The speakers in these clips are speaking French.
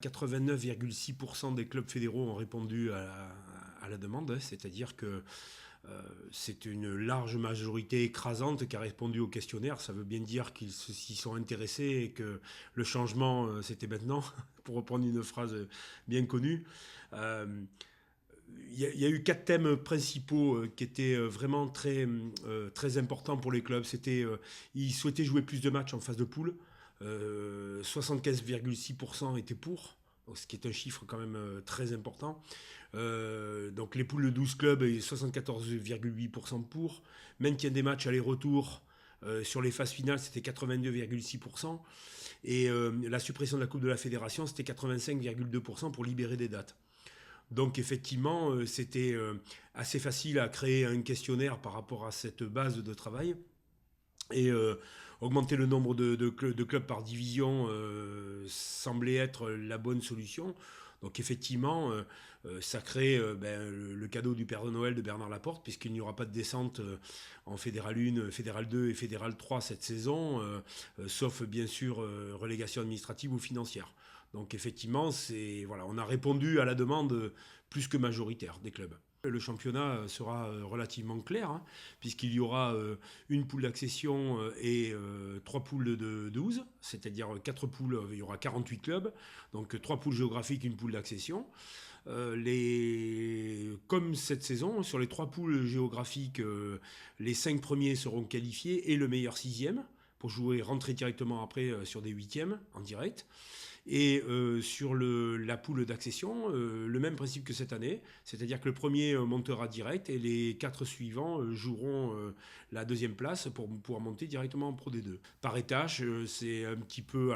89,6% des clubs fédéraux ont répondu à la demande, c'est-à-dire que c'est une large majorité écrasante qui a répondu au questionnaire. Ça veut bien dire qu'ils s'y sont intéressés et que le changement, c'était maintenant, pour reprendre une phrase bien connue. Il y a eu 4 thèmes principaux qui étaient vraiment très importants pour les clubs. Ils souhaitaient jouer plus de matchs en phase de poule. 75,6% étaient pour, ce qui est un chiffre quand même très important. Donc les poules de 12 clubs et 74,8% pour. Maintien des matchs aller-retour sur les phases finales, c'était 82,6%. Et la suppression de la Coupe de la Fédération, c'était 85,2% pour libérer des dates. Donc effectivement, c'était assez facile à créer un questionnaire par rapport à cette base de travail. Et augmenter le nombre de clubs par division semblait être la bonne solution. Donc effectivement, ça crée le cadeau du Père Noël de Bernard Laporte, puisqu'il n'y aura pas de descente en Fédéral 1, Fédéral 2 et Fédéral 3 cette saison, sauf bien sûr relégation administrative ou financière. Donc effectivement, on a répondu à la demande plus que majoritaire des clubs. Le championnat sera relativement clair, hein, puisqu'il y aura une poule d'accession et 3 poules de 12, c'est-à-dire 4 poules, il y aura 48 clubs, donc 3 poules géographiques, une poule d'accession. Comme cette saison, sur les 3 poules géographiques, les 5 premiers seront qualifiés et le meilleur 6e pour rentrer directement après sur des 8e en direct. Et sur la poule d'accession, le même principe que cette année, c'est-à-dire que le premier montera direct et les 4 suivants joueront la deuxième place pour pouvoir monter directement en Pro D2. Par étage, c'est un petit peu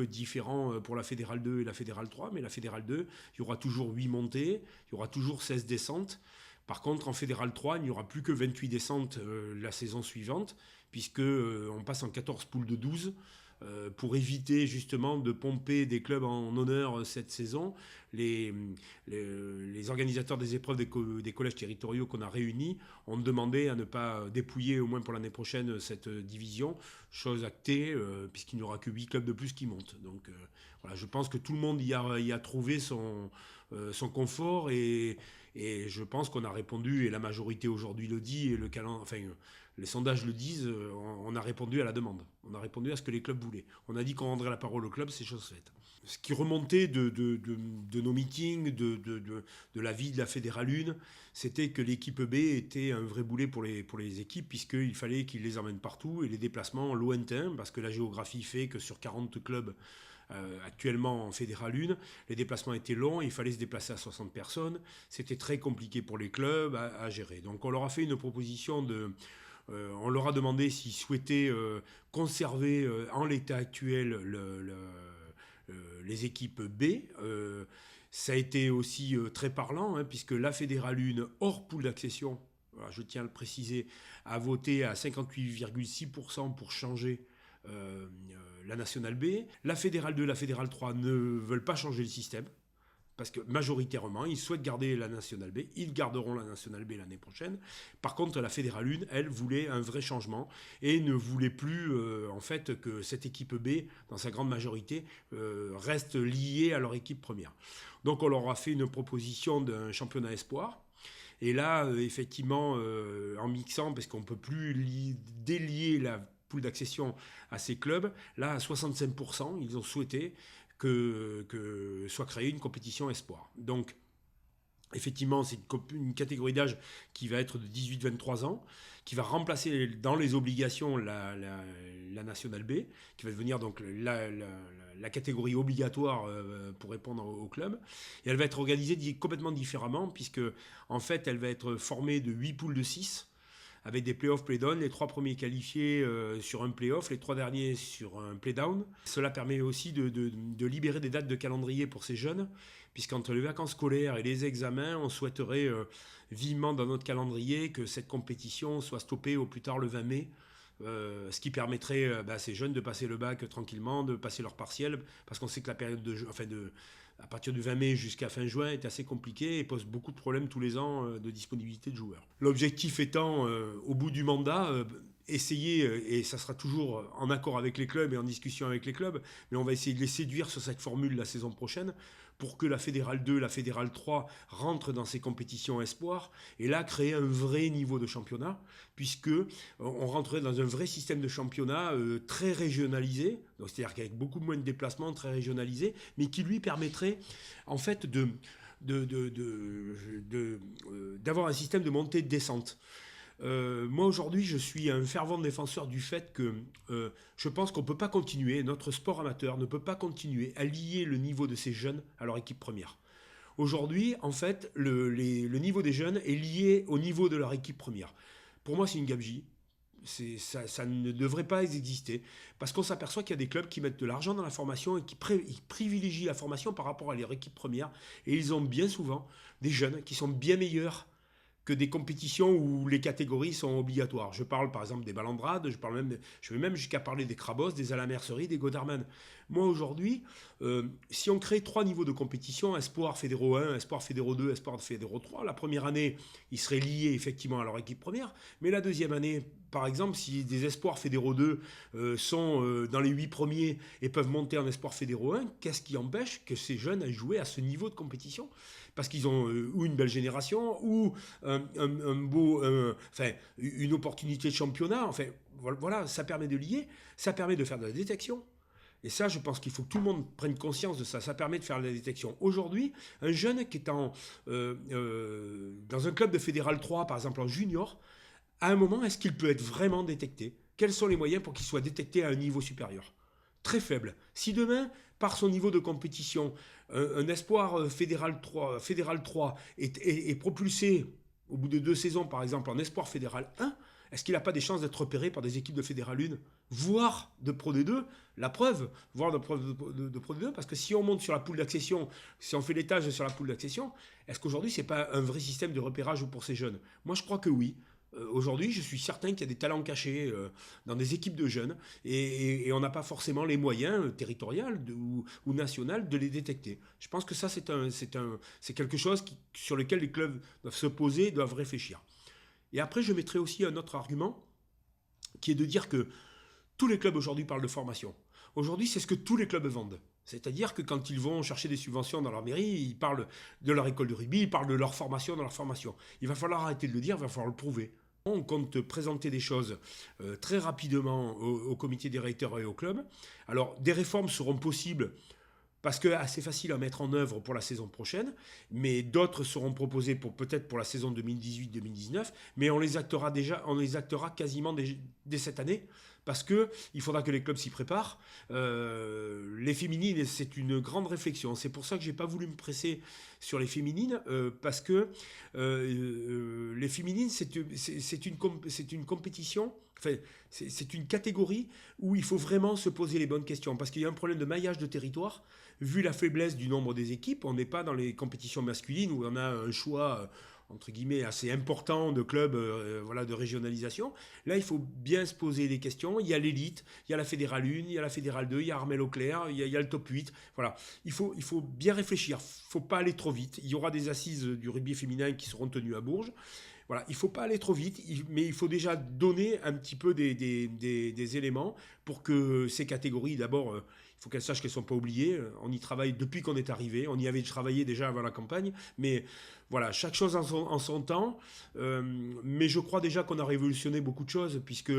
différent pour la Fédérale 2 et la Fédérale 3, mais la Fédérale 2, il y aura toujours 8 montées, il y aura toujours 16 descentes. Par contre, en Fédéral 3, il n'y aura plus que 28 descentes la saison suivante, puisque on passe en 14 poules de 12. Pour éviter justement de pomper des clubs en honneur cette saison, les organisateurs des épreuves des collèges territoriaux qu'on a réunis ont demandé à ne pas dépouiller au moins pour l'année prochaine cette division, chose actée puisqu'il n'y aura que 8 clubs de plus qui montent. Donc voilà, je pense que tout le monde y a trouvé son confort et je pense qu'on a répondu, et la majorité aujourd'hui le dit, et les sondages le disent, on a répondu à la demande. On a répondu à ce que les clubs voulaient. On a dit qu'on rendrait la parole aux clubs, c'est chose faite. Ce qui remontait de nos meetings, de la vie de la Fédérale 1, c'était que l'équipe B était un vrai boulet pour les équipes, puisqu'il fallait qu'ils les emmènent partout, et les déplacements lointains, parce que la géographie fait que sur 40 clubs, actuellement en Fédéral 1, les déplacements étaient longs, il fallait se déplacer à 60 personnes, c'était très compliqué pour les clubs à gérer. Donc on leur a fait une proposition on leur a demandé s'ils souhaitaient conserver en l'état actuel les équipes B. Ça a été aussi très parlant, hein, puisque la Fédérale 1, hors poule d'accession, je tiens à le préciser, a voté à 58,6% pour changer la Nationale B. La Fédérale 2, la Fédérale 3 ne veulent pas changer le système, parce que majoritairement, ils souhaitent garder la Nationale B. Ils garderont la Nationale B l'année prochaine. Par contre, la Fédérale 1, elle, voulait un vrai changement et ne voulait plus, en fait, que cette équipe B, dans sa grande majorité, reste liée à leur équipe première. Donc, on leur a fait une proposition d'un championnat espoir. Et là, effectivement, en mixant, parce qu'on ne peut plus délier la poule d'accession à ces clubs, là, à 65%, ils ont souhaité que soit créée une compétition espoir. Donc, effectivement, c'est une catégorie d'âge qui va être de 18-23 ans, qui va remplacer dans les obligations la Nationale B, qui va devenir donc la catégorie obligatoire pour répondre au club. Et elle va être organisée complètement différemment, puisque en fait, elle va être formée de 8 poules de 6, avec des play-off, play-down, les 3 premiers qualifiés sur un play-off, les 3 derniers sur un play-down. Cela permet aussi de libérer des dates de calendrier pour ces jeunes, puisqu'entre les vacances scolaires et les examens, on souhaiterait vivement dans notre calendrier que cette compétition soit stoppée au plus tard le 20 mai, ce qui permettrait à ces jeunes de passer le bac tranquillement, de passer leur partiel, parce qu'on sait que la période à partir du 20 mai jusqu'à fin juin est assez compliquée et pose beaucoup de problèmes tous les ans de disponibilité de joueurs. L'objectif étant, au bout du mandat, essayer, et ça sera toujours en accord avec les clubs et en discussion avec les clubs, mais on va essayer de les séduire sur cette formule la saison prochaine pour que la Fédérale 2, la Fédérale 3 rentrent dans ces compétitions espoirs et là créer un vrai niveau de championnat, puisque on rentrerait dans un vrai système de championnat très régionalisé, donc c'est-à-dire qu'avec beaucoup moins de déplacements, très régionalisé, mais qui lui permettrait en fait d'avoir un système de montée et de descente. Moi aujourd'hui je suis un fervent défenseur du fait que je pense qu'on ne peut pas continuer, notre sport amateur ne peut pas continuer à lier le niveau de ces jeunes à leur équipe première. Aujourd'hui en fait le niveau des jeunes est lié au niveau de leur équipe première. Pour moi c'est une gabegie. Ça ne devrait pas exister parce qu'on s'aperçoit qu'il y a des clubs qui mettent de l'argent dans la formation et qui ils privilégient la formation par rapport à leur équipe première et ils ont bien souvent des jeunes qui sont bien meilleurs que des compétitions où les catégories sont obligatoires. Je parle par exemple des Balandrades, je vais même jusqu'à parler des Crabos, des Alamercerie, des Godarman. Moi aujourd'hui, si on crée 3 niveaux de compétition, Espoir Fédéraux 1, Espoir Fédéraux 2, Espoir Fédéraux 3, la première année, ils seraient liés effectivement à leur équipe première, mais la deuxième année, par exemple, si des Espoirs Fédéraux 2 sont dans les 8 premiers et peuvent monter en Espoir Fédéraux 1, qu'est-ce qui empêche que ces jeunes aillent jouer à ce niveau de compétition ? Parce qu'ils ont ou une belle génération, ou une opportunité de championnat. Enfin, voilà, ça permet de lier, ça permet de faire de la détection. Et ça, je pense qu'il faut que tout le monde prenne conscience de ça. Ça permet de faire de la détection. Aujourd'hui, un jeune qui est dans un club de Fédéral 3, par exemple en junior, à un moment, est-ce qu'il peut être vraiment détecté ? Quels sont les moyens pour qu'il soit détecté à un niveau supérieur ? Très faible. Si demain, par son niveau de compétition, un espoir fédéral 3 est propulsé au bout de 2 saisons, par exemple, en espoir fédéral 1, est-ce qu'il n'a pas des chances d'être repéré par des équipes de fédéral 1, voire de Pro D2, la preuve, voire de Pro D2, parce que si on monte sur la poule d'accession, si on fait l'étage sur la poule d'accession, est-ce qu'aujourd'hui, ce n'est pas un vrai système de repérage pour ces jeunes ? Moi, je crois que oui. Aujourd'hui, je suis certain qu'il y a des talents cachés dans des équipes de jeunes et on n'a pas forcément les moyens territoriaux ou nationaux de les détecter. Je pense que ça, c'est quelque chose sur lequel les clubs doivent se poser, doivent réfléchir. Et après, je mettrai aussi un autre argument qui est de dire que tous les clubs aujourd'hui parlent de formation. Aujourd'hui, c'est ce que tous les clubs vendent. C'est-à-dire que quand ils vont chercher des subventions dans leur mairie, ils parlent de leur école de rugby, ils parlent de leur formation dans leur formation. Il va falloir arrêter de le dire, il va falloir le prouver. On compte présenter des choses très rapidement au comité des recteurs et au club. Alors, des réformes seront possibles parce que assez facile à mettre en œuvre pour la saison prochaine, mais d'autres seront proposées peut-être pour la saison 2018-2019, mais on les actera quasiment dès cette année, parce qu'il faudra que les clubs s'y préparent. Les féminines, c'est une grande réflexion. C'est pour ça que je n'ai pas voulu me presser sur les féminines, parce que les féminines, c'est une compétition, enfin, c'est une catégorie où il faut vraiment se poser les bonnes questions, parce qu'il y a un problème de maillage de territoire. Vu la faiblesse du nombre des équipes, on n'est pas dans les compétitions masculines où on a un choix entre guillemets assez important de clubs de régionalisation. Là, il faut bien se poser des questions. Il y a l'élite, il y a la Fédérale 1, il y a la Fédérale 2, il y a Armel Auclair, il y a le top 8. Voilà. Il faut bien réfléchir. Il ne faut pas aller trop vite. Il y aura des assises du rugby féminin qui seront tenues à Bourges. Voilà, il ne faut pas aller trop vite, mais il faut déjà donner un petit peu des éléments pour que ces catégories, d'abord, il faut qu'elles sachent qu'elles ne sont pas oubliées. On y travaille depuis qu'on est arrivé. On y avait travaillé déjà avant la campagne. Mais voilà, chaque chose en son temps. Mais je crois déjà qu'on a révolutionné beaucoup de choses, puisque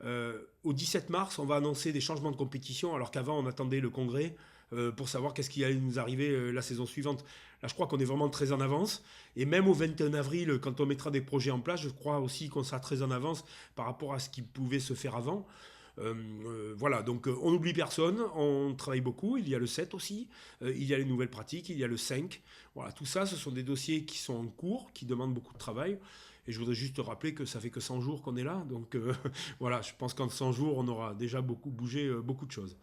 au 17 mars, on va annoncer des changements de compétition, alors qu'avant, on attendait le congrès pour savoir qu'est-ce qui allait nous arriver la saison suivante. Là, je crois qu'on est vraiment très en avance. Et même au 21 avril, quand on mettra des projets en place, je crois aussi qu'on sera très en avance par rapport à ce qui pouvait se faire avant. Voilà, donc on n'oublie personne, on travaille beaucoup. Il y a le 7 aussi, il y a les nouvelles pratiques, il y a le 5. Voilà, tout ça, ce sont des dossiers qui sont en cours, qui demandent beaucoup de travail. Et je voudrais juste rappeler que ça fait que 100 jours qu'on est là. Donc voilà, je pense qu'en 100 jours, on aura déjà beaucoup bougé beaucoup de choses.